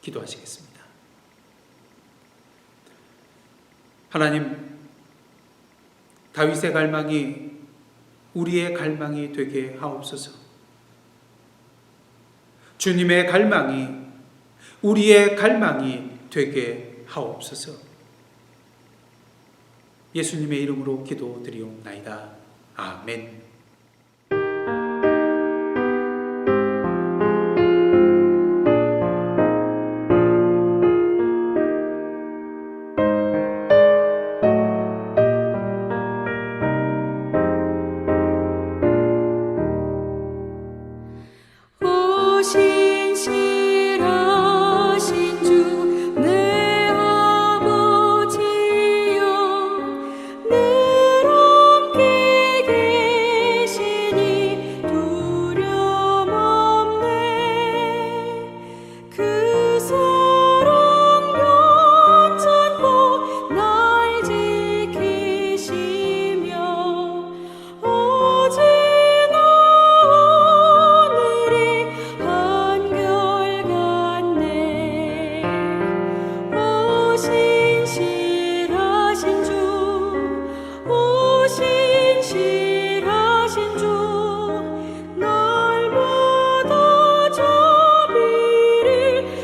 기도하시겠습니다. 하나님, 다윗의 갈망이 우리의 갈망이 되게 하옵소서. 주님의 갈망이 우리의 갈망이 되게 하옵소서. 예수님의 이름으로 기도드리옵나이다. 아멘. 신실하신 주 내 아버지여 늘 함께 계시니 두려움 없네. 그 사랑 괜찮고 날 지키시며 어제나 오늘이 한결같네. 오 신실하신 주, 오 신실하신 주, 날마다 자비를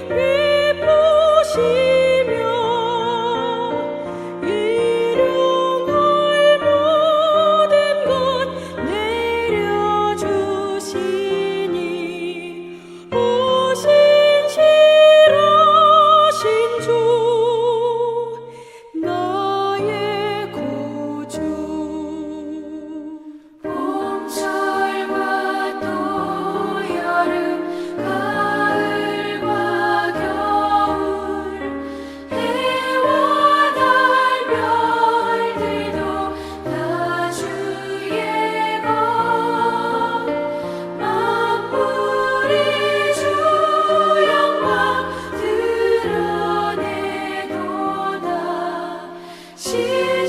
베푸시며 일용할 모든 것 내려주시니 오 신실하신 주 나의 구주. 봄철과 또 여름 가을과 겨울 해와 달 별들도 다 주의 것 만물이 주 영광 드러내도다.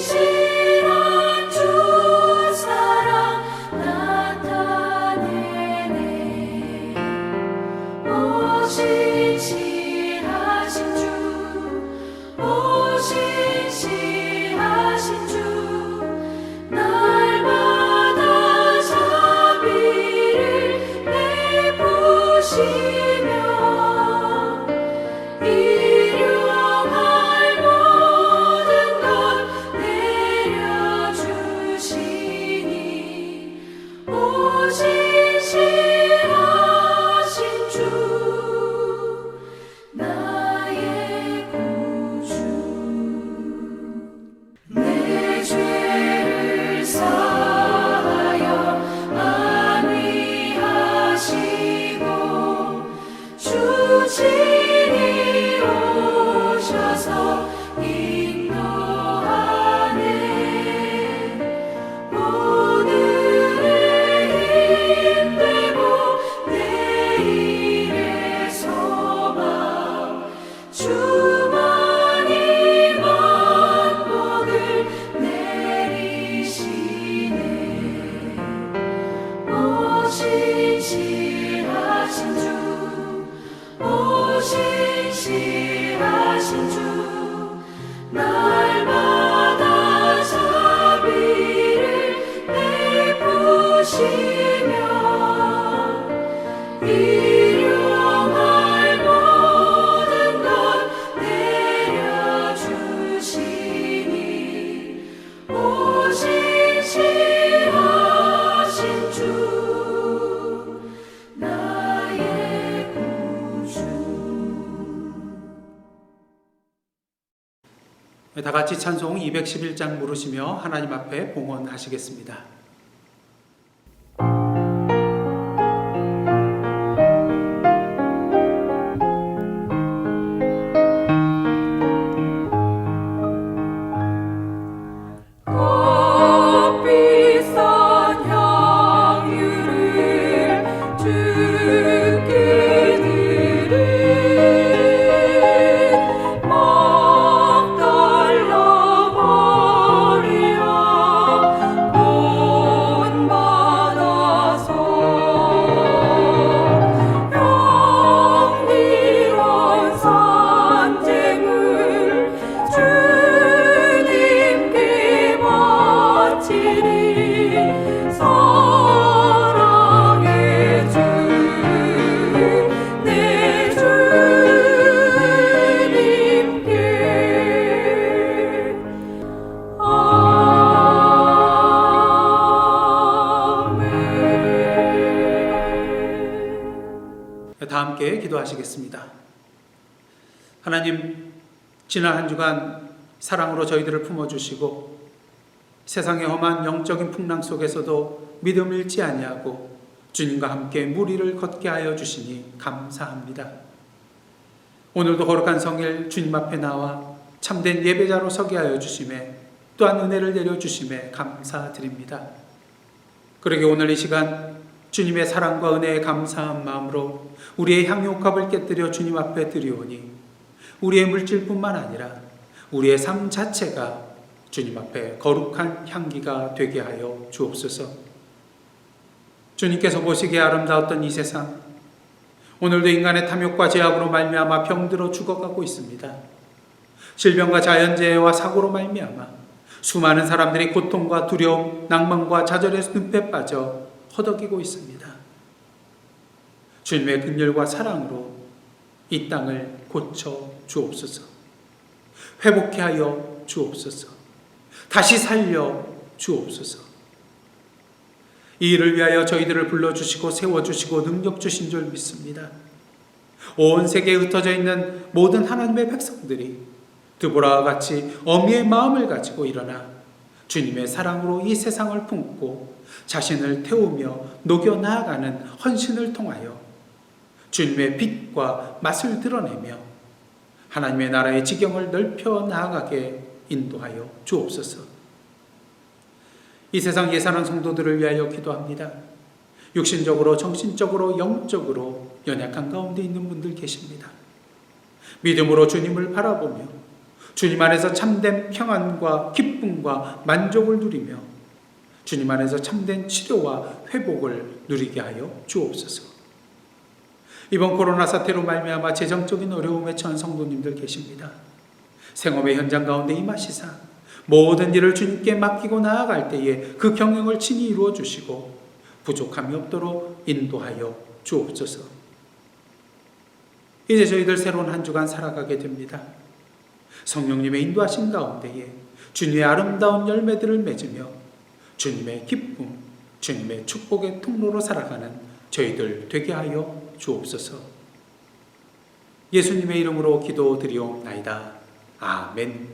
신실한 주 사랑 나타내네. 오 신실하신 주, 오 신실하신 주, 날마다 자비를 베푸시며 일용할 모든 것 내려주시니 오 신실하신 주 나의 구주. 내 죄를 사하여 안위하시고 주 친히 오셔서 인도하네. 오늘의 힘되고 내일의 소망 주만이 만복을 내리시네. 오 신실하신 주, 오 신실하신 주, 날마다 자비를 베푸시며 일용할 모든 것 내려주시니 오 신실하신 주 나의 구주. 다 같이 찬송 211장 부르시며 하나님 앞에 봉헌하시겠습니다. 값비싼 향유를 주께 드린 막 달라 버리와 기도하시겠습니다. 하나님, 지난 한 주간 사랑으로 저희들을 품어주시고 세상의 험한 영적인 풍랑 속에서도 믿음을 잃지 아니하고 주님과 함께 무리를 걷게 하여 주시니 감사합니다. 오늘도 거룩한 성일 주님 앞에 나와 참된 예배자로 서게 하여 주심에 또한 은혜를 내려주심에 감사드립니다. 그러게 오늘 이 시간 주님의 사랑과 은혜에 감사한 마음으로 우리의 향유옥합을 깨뜨려 주님 앞에 드리오니 우리의 물질뿐만 아니라 우리의 삶 자체가 주님 앞에 거룩한 향기가 되게 하여 주옵소서. 주님께서 보시기에 아름다웠던 이 세상, 오늘도 인간의 탐욕과 제약으로 말미암아 병들어 죽어가고 있습니다. 질병과 자연재해와 사고로 말미암아 수많은 사람들이 고통과 두려움, 낭만과 좌절의 늪에 빠져 허덕이고 있습니다. 주님의 긍휼과 사랑으로 이 땅을 고쳐 주옵소서. 회복케 하여 주옵소서. 다시 살려 주옵소서. 이 일을 위하여 저희들을 불러주시고 세워주시고 능력 주신 줄 믿습니다. 온 세계에 흩어져 있는 모든 하나님의 백성들이 드보라와 같이 어미의 마음을 가지고 일어나 주님의 사랑으로 이 세상을 품고 자신을 태우며 녹여 나아가는 헌신을 통하여 주님의 빛과 맛을 드러내며 하나님의 나라의 지경을 넓혀 나아가게 인도하여 주옵소서. 이 세상 예산한 성도들을 위하여 기도합니다. 육신적으로, 정신적으로, 영적으로 연약한 가운데 있는 분들 계십니다. 믿음으로 주님을 바라보며 주님 안에서 참된 평안과 기쁨과 만족을 누리며 주님 안에서 참된 치료와 회복을 누리게 하여 주옵소서. 이번 코로나 사태로 말미암아 재정적인 어려움에 처한 성도님들 계십니다. 생업의 현장 가운데 임하시사 모든 일을 주님께 맡기고 나아갈 때에 그 경영을 친히 이루어 주시고 부족함이 없도록 인도하여 주옵소서. 이제 저희들 새로운 한 주간 살아가게 됩니다. 성령님의 인도하신 가운데에 주님의 아름다운 열매들을 맺으며 주님의 기쁨, 주님의 축복의 통로로 살아가는 저희들 되게 하여 주옵소서. 예수님의 이름으로 기도드리옵나이다. 아멘.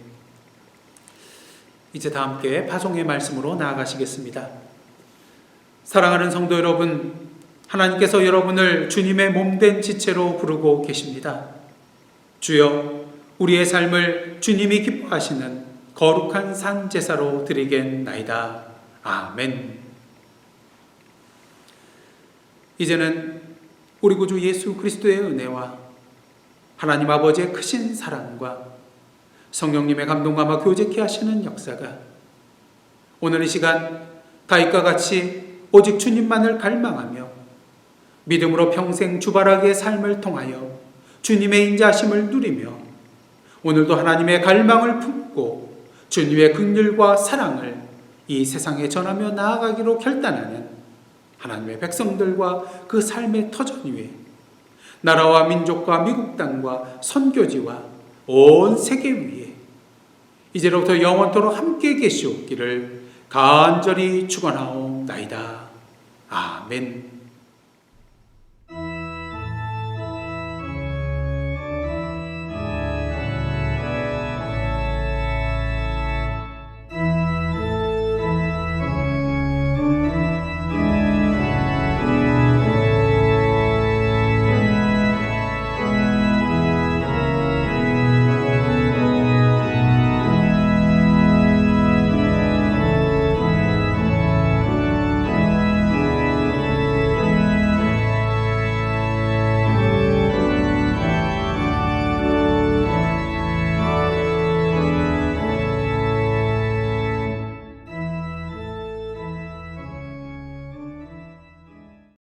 이제 다 함께 파송의 말씀으로 나아가시겠습니다. 사랑하는 성도 여러분, 하나님께서 여러분을 주님의 몸된 지체로 부르고 계십니다. 주여, 우리의 삶을 주님이 기뻐하시는 거룩한 산 제사로 드리겠나이다. 아멘. 이제는 우리 구주 예수 그리스도의 은혜와 하나님 아버지의 크신 사랑과 성령님의 감동감화 교제케 하시는 역사가 오늘 이 시간 다윗과 같이 오직 주님만을 갈망하며 믿음으로 평생 주바라기의 삶을 통하여 주님의 인자하심을 누리며 오늘도 하나님의 갈망을 품고 주님의 긍휼과 사랑을 이 세상에 전하며 나아가기로 결단하는 하나님의 백성들과 그 삶의 터전 위에 나라와 민족과 미국 땅과 선교지와 온 세계 위에 이제로부터 영원토록 함께 계시옵기를 간절히 축원하옵나이다. 아멘.